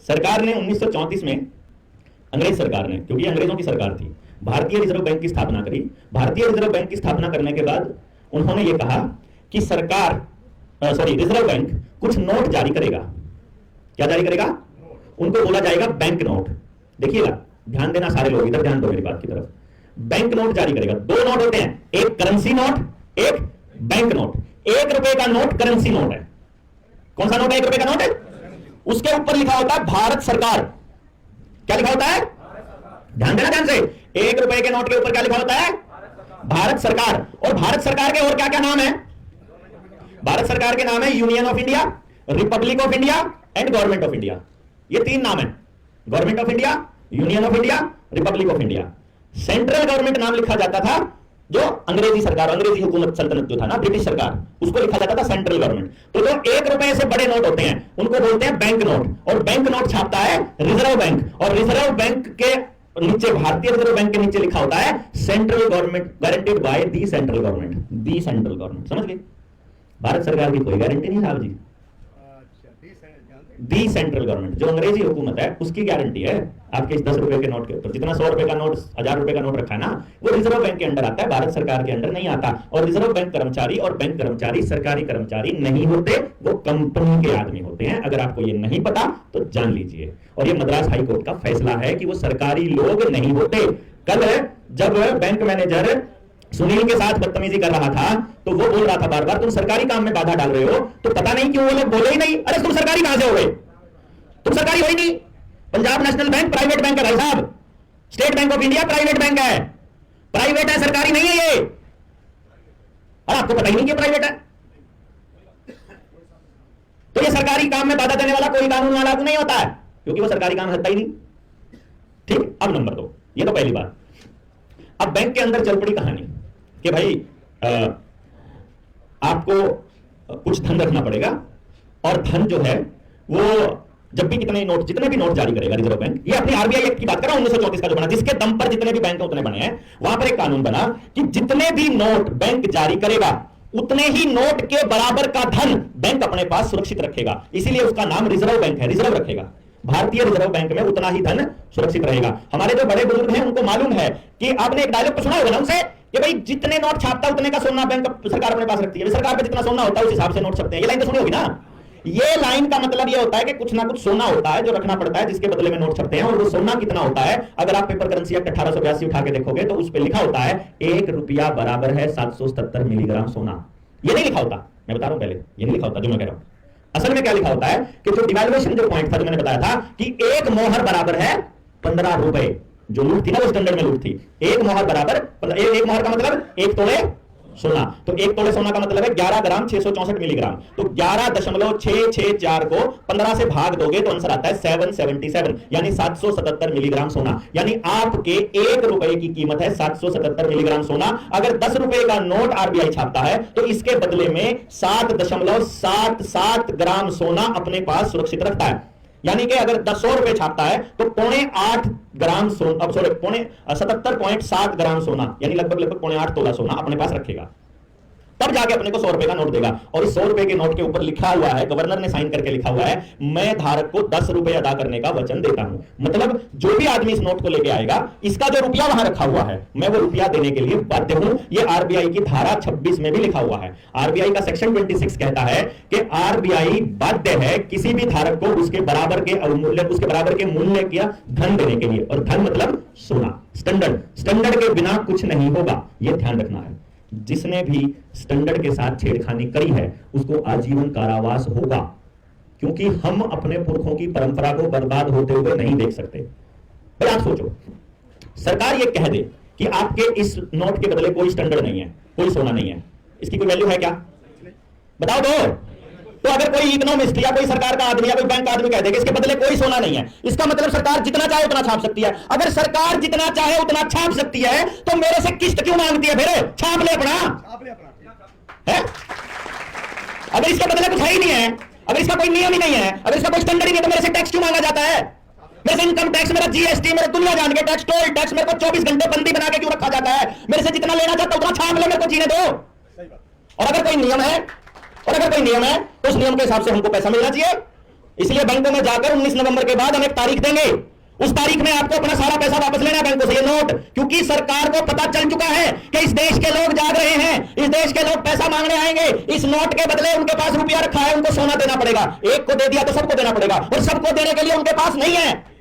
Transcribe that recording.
सरकार ने 1934 में, अंग्रेज सरकार ने, क्योंकि अंग्रेजों की सरकार थी, भारतीय रिजर्व बैंक की स्थापना करी। भारतीय रिजर्व बैंक की स्थापना करने के बाद उन्होंने ये कहा कि रिजर्व बैंक कुछ नोट जारी करेगा। क्या जारी करेगा? उनको बोला जाएगा बैंक नोट। देखिएगा, ध्यान देना सारे लोग, इधर ध्यान दो मेरी बात की तरफ। बैंक नोट जारी करेगा। दो नोट होते हैं, एक करेंसी नोट, एक बैंक नोट। 1 रुपए का नोट करेंसी नोट है। कौन सा नोट है? 1 रुपए का नोट है। उसके ऊपर लिखा होता है भारत सरकार। क्या लिखा होता है? ध्यान देना ध्यान से। 1 रुपए के नोट के ऊपर क्या लिखा होता है? भारत सरकार। और भारत सरकार के और क्या क्या नाम है? भारत सरकार के नाम है union of India, Republic of India and government of India. ये 3 नाम है, government of India, union of India, Republic of India. Central government नाम लिखा जाता था जो अंग्रेजी सरकार, अंग्रेजी हुकूमत सल्तनत जो था ना, ब्रिटिश सरकार, उसको लिखा जाता था सेंट्रल गवर्नमेंट। तो जो 1 रुपए से बड़े नोट होते हैं उनको बोलते हैं बैंक नोट। और बैंक नोट छापता है रिजर्व बैंक। और रिजर्व बैंक के नीचे, भारतीय रिजर्व बैंक के नीचे लिखा होता है central government, guaranteed by the central government. The central government, समझ गए? भारत सरकार की कोई गारंटी नहीं साहब जी। दी सेंट्रल गवर्नमेंट जो अंग्रेजी हुकूमत है उसकी गारंटी है। आपके इस 10 रुपए के नोट के ऊपर जितना 100 रुपए का नोट, 1000 रुपए का नोट रखा है ना, वो रिजर्व बैंक के अंडर आता है, भारत सरकार के अंडर नहीं आता। और रिजर्व बैंक कर्मचारी और बैंक कर्मचारी सरकारी कर्मचारी नहीं होते, वो कंपनी के आदमी होते हैं। अगर आपको ये नहीं पता तो जान लीजिए। और ये मद्रास हाई कोर्ट का फैसला है कि वो सरकारी लोग नहीं होते। कल जब बैंक मैनेजर सुनील के साथ बदतमीजी कर रहा था तो वो बोल रहा था बार बार, तुम सरकारी काम में बाधा डाल रहे हो, तो पता नहीं क्यों वो लोग बोले ही नहीं। अरे तुम सरकारी कहां से हो गए? तुम सरकारी हो ही नहीं। Punjab national bank private bank है भाई साहब। State bank of India private bank है, प्राइवेट है, सरकारी नहीं है ये। और आपको पता ही नहीं कि प्राइवेट है। तो ये सरकारी काम में बाधा देने वाला कोई कानून लागू नहीं होता है, क्योंकि वो सरकारी काम होता ही नहीं। ठीक, अब नंबर 2, ये तो पहली बात। अब बैंक के अंदर चल पड़ी कहानी कि भाई आपको कुछ धन रखना पड़ेगा, और धन जो है वो जब भी जितने भी नोट जारी करेगा रिजर्व बैंक, ये अपनी आरबीआई एक्ट की बात कर रहा हूं 1934 का जो बना, जिसके दम पर जितने भी बैंक उतने बने हैं, वहां पर एक कानून बना कि जितने भी नोट बैंक जारी करेगा उतने ही नोट के बराबर का धन बैंक अपने पास सुरक्षित रखेगा। इसीलिए उसका नाम रिजर्व बैंक है, रिजर्व रखेगा। भारतीय रिजर्व बैंक में उतना ही धन सुरक्षित रहेगा। हमारे जो बड़े बुजुर्ग हैं उनको मालूम है कि आपने एक डायलॉग सुना होगा ना उनसे कि भाई जितने नोट छापता उतने का सोना बैंक सरकार अपने पास रखती है। सरकार पे जितना सोना होता है उस हिसाब से नोट छपते हैं। ये लाइन तो सुनी होगी ना। ये लाइन का मतलब ये होता है कि कुछ ना कुछ सोना होता है जो रखना पड़ता है, जिसके बदले में नोट छपते हैं। और वो सोना कितना होता है, अगर आप पेपर करेंसी एक्ट 1882 उठा के देखोगे तो उस पर लिखा होता है 1 रुपया बराबर है 777 मिलीग्राम सोना। ये नहीं लिखा होता, मैं बता रहा हूं पहले, ये नहीं लिखा होता जो मैं कह रहा हूं। असल में क्या लिखा होता है कि जो डिवैल्यूएशन जो पॉइंट था जो मैंने बताया था कि 1 मोहर बराबर है 15 रुपए। जो लूट थी ना वो स्टैंडर्ड में लूट थी। 1 मोहर बराबर, एक मोहर का मतलब 1 तोले सोना। तो 1 तोले सोना का मतलब है 11 ग्राम 664 मिलीग्राम। तो 11.664 को 15 से भाग दोगे तो आंसर आता है 777, यानी 777 मिलीग्राम सोना। यानी आपके 1 रुपए की कीमत है 777 मिलीग्राम सोना। अगर 10 रुपए का नोट आरबीआई छापता है तो इसके बदले में 7.77 ग्राम सोना अपने पास सुरक्षित रखता है। यानी कि अगर 100 रुपए छापता है तो 0.8 ग्राम सोना, अब सॉरी 77.7 ग्राम सोना, यानी लगभग 0.8 तोला सोना अपने पास रखेगा। तब जाके अपने को 100 रुपए का नोट देगा। और इस 100 रुपए के नोट के ऊपर लिखा हुआ है, गवर्नर ने साइन करके लिखा हुआ है, मैं धारक को 10 रुपए अदा करने का वचन देता हूं। मतलब जो भी आदमी इस नोट को लेके आएगा, इसका जो रुपया वहां रखा हुआ है, मैं वो रुपया देने के लिए बाध्य हूं। ये आरबीआई की धारा 26 में भी लिखा हुआ है। आरबीआई का सेक्शन 26 कहता है कि आरबीआई बाध्य है किसी भी धारक को उसके बराबर के मूल्य का धन देने के लिए। और धन मतलब सोना, स्टैंडर्ड के बिना कुछ नहीं होगा, यह ध्यान रखना है। जिसने भी स्टैंडर्ड के साथ छेड़खानी करी है उसको आजीवन कारावास होगा, क्योंकि हम अपने पुरखों की परंपरा को बर्बाद होते हुए नहीं देख सकते। भाई आप सोचो, सरकार ये कह दे कि आपके इस नोट के बदले कोई स्टैंडर्ड नहीं है, कोई सोना नहीं है, इसकी कोई वैल्यू है क्या? बताओ दो। तो अगर कोई इकोनॉमिस्ट या कोई सरकार का आदमी या कोई बैंक का आदमी कह दे कि इसके बदले कोई सोना नहीं है, इसका मतलब सरकार जितना चाहे उतना छाप सकती है। अगर सरकार जितना चाहे उतना छाप सकती है तो मेरे से किस्त क्यों मांगती है? फिर छाप ले अपना है। अगर इसके बदले कुछ है ही नहीं है, अगर इसका कोई नियम ही नहीं है, अगर इसका कोई स्टैंडर्ड ही नहीं है, तो मेरे से टैक्स क्यों मांगा जाता है? मेरे से इनकम टैक्स, मेरा जीएसटी, मेरे दुनिया जान के टैक्स, टोल टैक्स मेरे को 24 घंटे बंदी बना के क्यों रखा जाता है? मेरे से जितना लेना चाहता उतना छाप ले, मेरे को जीने दो। और अगर कोई नियम है तो उस नियम के हिसाब से हमको पैसा मिलना चाहिए। इसलिए बैंकों में जाकर 19 नवंबर के बाद हम एक तारीख देंगे, उस तारीख में आपको अपना सारा पैसा वापस लेना है बैंकों से, ये नोट। क्योंकि सरकार को पता चल चुका है कि इस देश के लोग जाग रहे हैं, इस देश के लोग पैसा मांगने आएंगे, इस नोट के बदले उनके पास रुपया रखा है, उनको सोना देना पड़ेगा, एक को दे दिया तो सबको देना पड़ेगा, और सबको देने के लिए उनके पास नहीं है।